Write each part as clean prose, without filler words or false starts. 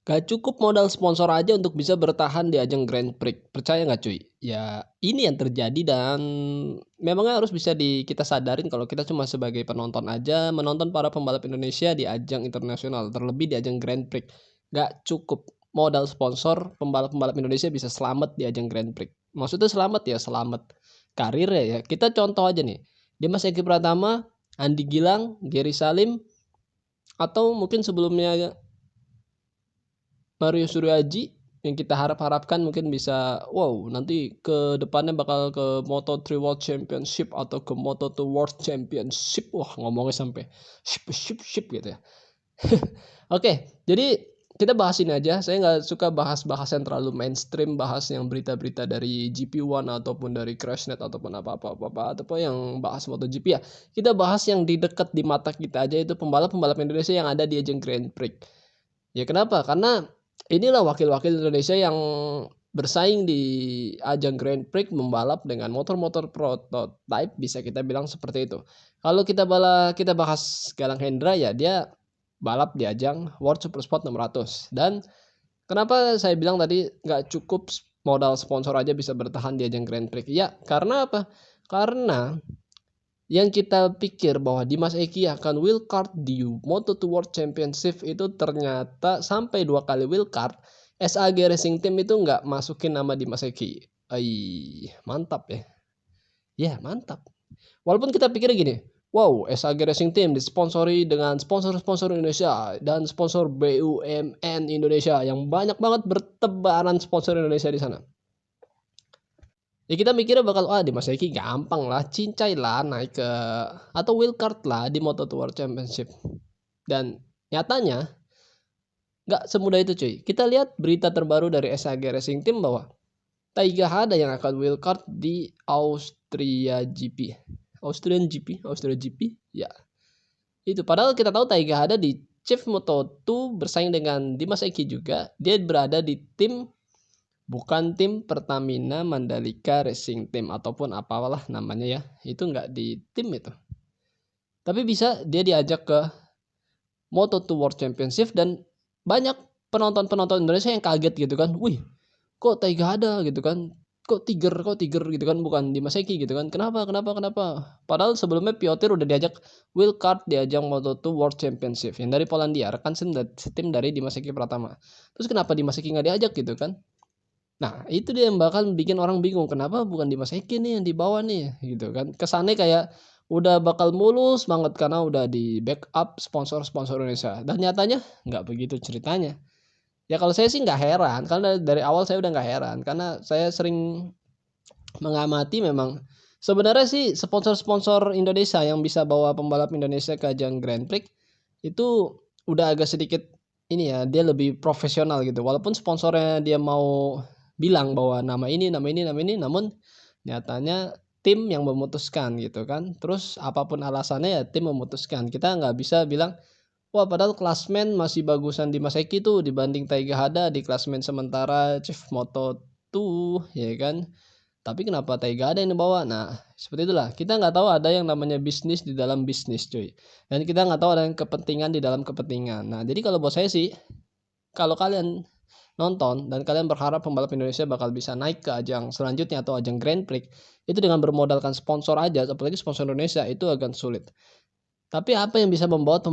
Gak cukup modal sponsor aja untuk bisa bertahan di ajang Grand Prix, percaya nggak cuy? Ya ini yang terjadi dan memangnya harus bisa kita sadarin kalau kita cuma sebagai penonton aja, menonton para pembalap Indonesia di ajang internasional, terlebih di ajang Grand Prix. Gak cukup modal sponsor pembalap-pembalap Indonesia bisa selamat di ajang Grand Prix. Maksudnya selamat ya, selamat karirnya ya. Kita contoh aja nih, Dimas Eki Pratama, Andi Gilang, Gary Salim, atau mungkin sebelumnya Mario Suryaji yang kita harapkan mungkin bisa wow nanti ke depannya bakal ke Moto3 World Championship atau ke Moto2 World Championship. Wah, ngomongnya sampai ship gitu ya. Oke, jadi kita bahas ini aja. Saya nggak suka bahas-bahas yang terlalu mainstream, bahas yang berita-berita dari GP1 ataupun dari Crashnet ataupun apa-apa ataupun yang bahas MotoGP ya. Kita bahas yang di dekat di mata kita aja, itu pembalap-pembalap Indonesia yang ada di ajang Grand Prix. Ya kenapa? Karena inilah wakil-wakil Indonesia yang bersaing di ajang Grand Prix membalap dengan motor-motor prototype, bisa kita bilang seperti itu. Kalau kita bahas Galang Hendra ya dia balap di ajang World Supersport 600. Dan kenapa saya bilang tadi nggak cukup modal sponsor aja bisa bertahan di ajang Grand Prix? Ya karena apa? Karena yang kita pikir bahwa Dimas Eki akan wildcard di Moto2 World Championship itu ternyata sampai 2 kali wildcard, SAG Racing Team itu nggak masukin nama Dimas Eki. Mantap ya. Ya mantap. Walaupun kita pikir gini, wow, SAG Racing Team disponsori dengan sponsor-sponsor Indonesia dan sponsor BUMN Indonesia yang banyak banget bertebaran sponsor Indonesia di sana. Ya kita mikirnya bakal Dimas Eki gampang lah, cincai lah naik ke atau wildcard lah di Moto2 World Championship. Dan nyatanya nggak semudah itu cuy. Kita lihat berita terbaru dari SAG Racing Team bahwa Taiga Hada yang akan wildcard di Austria GP. Austria GP, ya. Itu padahal kita tahu Taiga Hada di Chief Moto2 bersaing dengan Dimas Eki juga. Dia berada di tim bukan tim Pertamina Mandalika Racing Team ataupun apalah namanya ya. Itu nggak di tim itu. Tapi bisa dia diajak ke Moto2 World Championship dan banyak penonton-penonton Indonesia yang kaget gitu kan. Wih, kok Taiga ada gitu kan. Kok Tiger gitu kan, bukan Dimas Eki gitu kan. Kenapa? Padahal sebelumnya Piotr udah diajak wildcard di ajang Moto2 World Championship yang dari Polandia, rekan tim dari Dimas Eki Pratama. Terus kenapa Dimas Eki nggak diajak gitu kan? Nah, itu dia yang bakal bikin orang bingung, kenapa bukan Dimas Eki nih yang dibawa nih, gitu kan. Kesannya kayak udah bakal mulus banget karena udah di backup sponsor-sponsor Indonesia. Dan nyatanya nggak begitu ceritanya. Ya kalau saya sih nggak heran, karena dari awal saya udah nggak heran. Karena saya sering mengamati memang sebenarnya sih sponsor-sponsor Indonesia yang bisa bawa pembalap Indonesia ke ajang Grand Prix itu udah agak sedikit ini ya, dia lebih profesional gitu. Walaupun sponsornya dia mau bilang bahwa namun nyatanya tim yang memutuskan gitu kan. Terus apapun alasannya ya tim memutuskan. Kita nggak bisa bilang wah padahal klasmen masih bagusan di Mas Eki tuh dibanding Taiga Hada di klasmen sementara Chief Moto2 ya kan. Tapi kenapa Taiga ada yang dibawa? Nah, seperti itulah. Kita nggak tahu ada yang namanya bisnis di dalam bisnis, cuy. Dan kita nggak tahu ada yang kepentingan di dalam kepentingan. Nah, jadi kalau buat saya sih, kalau kalian nonton dan kalian berharap pembalap Indonesia bakal bisa naik ke ajang selanjutnya atau ajang Grand Prix, itu dengan bermodalkan sponsor aja, apalagi sponsor Indonesia itu agak sulit. Tapi apa yang bisa membuat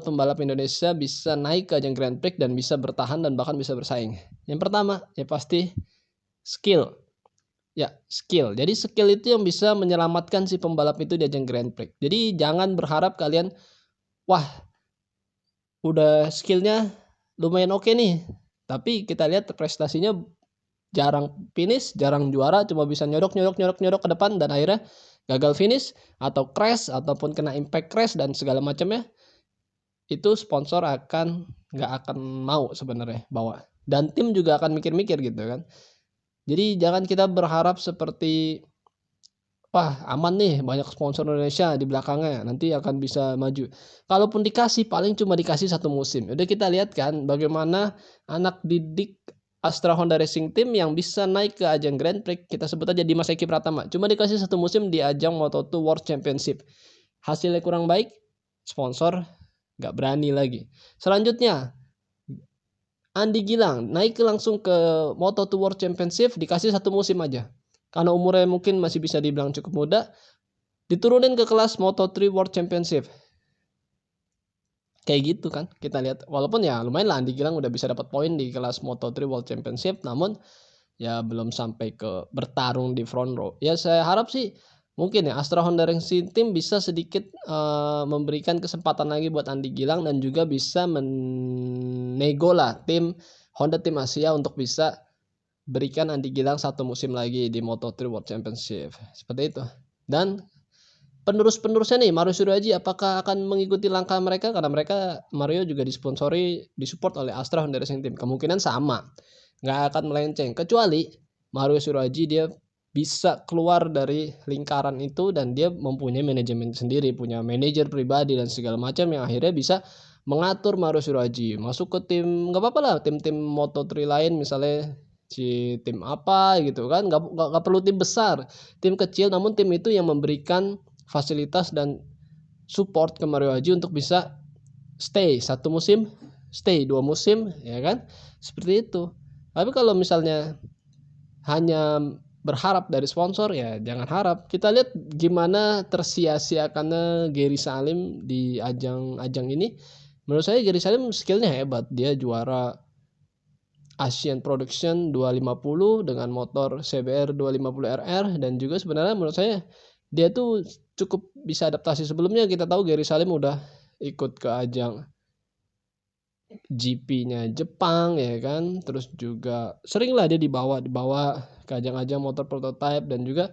pembalap Indonesia bisa naik ke ajang Grand Prix dan bisa bertahan dan bahkan bisa bersaing? Yang pertama, ya pasti skill. Ya, skill. Jadi skill itu yang bisa menyelamatkan si pembalap itu di ajang Grand Prix. Jadi jangan berharap kalian, wah udah skillnya lumayan oke nih. Tapi kita lihat prestasinya jarang finish, jarang juara, cuma bisa nyodok ke depan dan akhirnya gagal finish atau crash ataupun kena impact crash dan segala macamnya. Itu sponsor nggak akan mau sebenarnya bawa. Dan tim juga akan mikir-mikir gitu kan. Jadi jangan kita berharap seperti wah aman nih banyak sponsor Indonesia di belakangnya nanti akan bisa maju. Kalaupun dikasih paling cuma dikasih 1 musim. Udah kita lihat kan bagaimana anak didik Astra Honda Racing Team yang bisa naik ke ajang Grand Prix, kita sebut aja Dimas Eki Pratama, cuma dikasih 1 musim di ajang Moto2 World Championship. Hasilnya kurang baik, sponsor nggak berani lagi. Selanjutnya Andy Gilang naik langsung ke Moto2 World Championship dikasih 1 musim aja. Karena umurnya mungkin masih bisa dibilang cukup muda, diturunin ke kelas Moto3 World Championship. Kayak gitu kan kita lihat. Walaupun ya lumayan lah Andy Gilang udah bisa dapat poin di kelas Moto3 World Championship, namun ya belum sampai ke bertarung di front row. Ya saya harap sih mungkin ya Astra Honda Racing Team bisa sedikit memberikan kesempatan lagi buat Andy Gilang dan juga bisa menego lah tim Honda Tim Asia untuk bisa berikan Andy Gilang 1 musim lagi di Moto3 World Championship. Seperti itu. Dan penerus-penerusnya nih Mario Suryaji apakah akan mengikuti langkah mereka, karena mereka Mario juga disponsori disupport oleh Astra Honda Racing Team. Kemungkinan sama, nggak akan melenceng kecuali Mario Suryaji dia bisa keluar dari lingkaran itu dan dia mempunyai manajemen sendiri, punya manajer pribadi dan segala macam yang akhirnya bisa mengatur Mario Suryaji masuk ke tim, nggak apa-apa lah tim-tim Moto3 lain misalnya si tim apa gitu kan, nggak perlu tim besar, tim kecil namun tim itu yang memberikan fasilitas dan support ke Mario Haji untuk bisa stay 1 musim, stay 2 musim, ya kan? Seperti itu. Tapi kalau misalnya hanya berharap dari sponsor ya jangan harap. Kita lihat gimana tersia-siakannya Gary Salim di ajang-ajang ini. Menurut saya Gary Salim skillnya hebat. Dia juara Asian Production 250 dengan motor CBR 250 RR dan juga sebenarnya menurut saya dia tuh cukup bisa adaptasi. Sebelumnya kita tahu Gary Salim udah ikut ke ajang GP-nya Jepang ya kan, terus juga sering lah dia dibawa ke ajang-ajang motor prototype dan juga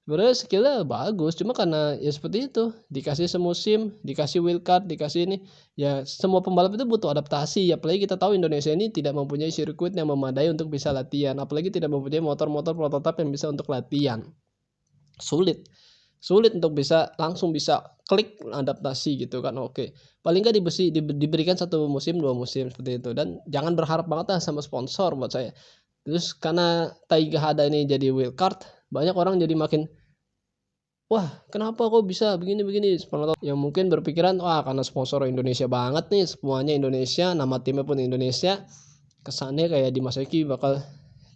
sebenarnya skillnya bagus, cuma karena ya seperti itu dikasih semusim, dikasih wildcard, dikasih ini ya semua pembalap itu butuh adaptasi. Apalagi kita tahu Indonesia ini tidak mempunyai sirkuit yang memadai untuk bisa latihan, apalagi tidak mempunyai motor-motor prototipe yang bisa untuk latihan. Sulit untuk bisa langsung bisa klik adaptasi gitu kan. Oke, paling nggak diberikan 1 musim 2 musim seperti itu, dan jangan berharap banget lah sama sponsor buat saya. Terus karena Taiga Hada ini jadi wildcard, banyak orang jadi makin wah kenapa kok bisa begini-begini, yang mungkin berpikiran wah karena sponsor Indonesia banget nih, semuanya Indonesia, nama timnya pun Indonesia, kesannya kayak Dimas Eki bakal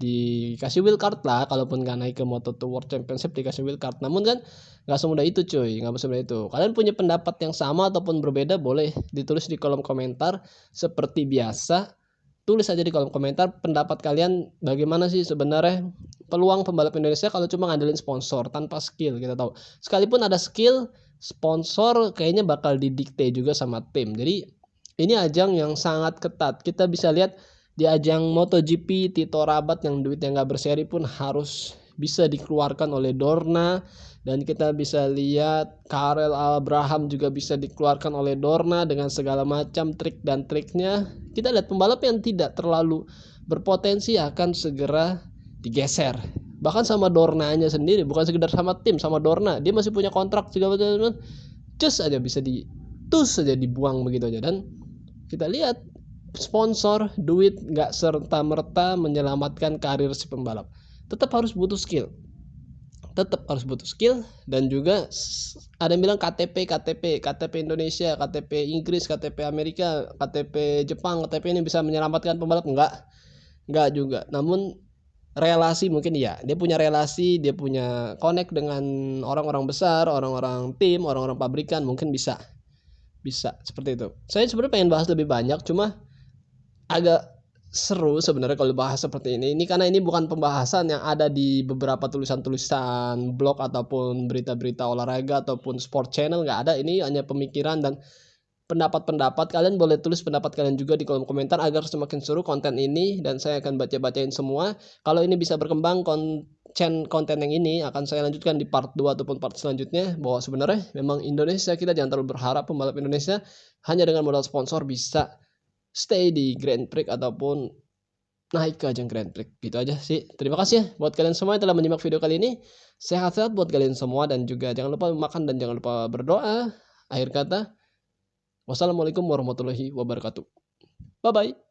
dikasih wildcard lah kalaupun nggak naik ke Moto2 World Championship, dikasih wildcard. Namun kan nggak semudah itu cuy, nggak semudah itu. Kalian punya pendapat yang sama ataupun berbeda boleh ditulis di kolom komentar seperti biasa. Tulis aja di kolom komentar pendapat kalian bagaimana sih sebenarnya peluang pembalap Indonesia kalau cuma ngandelin sponsor tanpa skill. Kita tahu sekalipun ada skill, sponsor kayaknya bakal didikte juga sama tim. Jadi ini ajang yang sangat ketat. Kita bisa lihat di ajang MotoGP Tito Rabat yang duitnya nggak berseri pun harus bisa dikeluarkan oleh Dorna, dan kita bisa lihat Karel Abraham juga bisa dikeluarkan oleh Dorna dengan segala macam trik dan triknya. Kita lihat pembalap yang tidak terlalu berpotensi akan segera digeser, bahkan sama Dornanya sendiri, bukan sekedar sama tim, sama Dorna dia masih punya kontrak segala macam, just aja bisa tus aja dibuang begitu aja. Dan kita lihat sponsor duit nggak serta merta menyelamatkan karir si pembalap, tetap harus butuh skill, dan juga ada yang bilang KTP Indonesia, KTP Inggris, KTP Amerika, KTP Jepang, KTP ini bisa menyelamatkan pembalap, enggak juga. Namun relasi mungkin ya, dia punya relasi, dia punya connect dengan orang-orang besar, orang-orang tim, orang-orang pabrikan, mungkin bisa seperti itu. Saya sebenarnya pengen bahas lebih banyak, cuma agak seru sebenarnya kalau bahas seperti ini. Ini karena ini bukan pembahasan yang ada di beberapa tulisan-tulisan blog ataupun berita-berita olahraga ataupun sport channel, nggak ada. Ini hanya pemikiran dan pendapat-pendapat. Kalian boleh tulis pendapat kalian juga di kolom komentar agar semakin seru konten ini, dan saya akan baca-bacain semua. Kalau ini bisa berkembang, konten yang ini akan saya lanjutkan di part 2 ataupun part selanjutnya, bahwa sebenarnya memang Indonesia, kita jangan terlalu berharap pembalap Indonesia hanya dengan modal sponsor bisa stay di Grand Prix ataupun naik ke ajang Grand Prix. Gitu aja sih. Terima kasih ya buat kalian semua yang telah menyimak video kali ini. Sehat-sehat buat kalian semua, dan juga jangan lupa makan dan jangan lupa berdoa. Akhir kata, wassalamualaikum warahmatullahi wabarakatuh. Bye bye.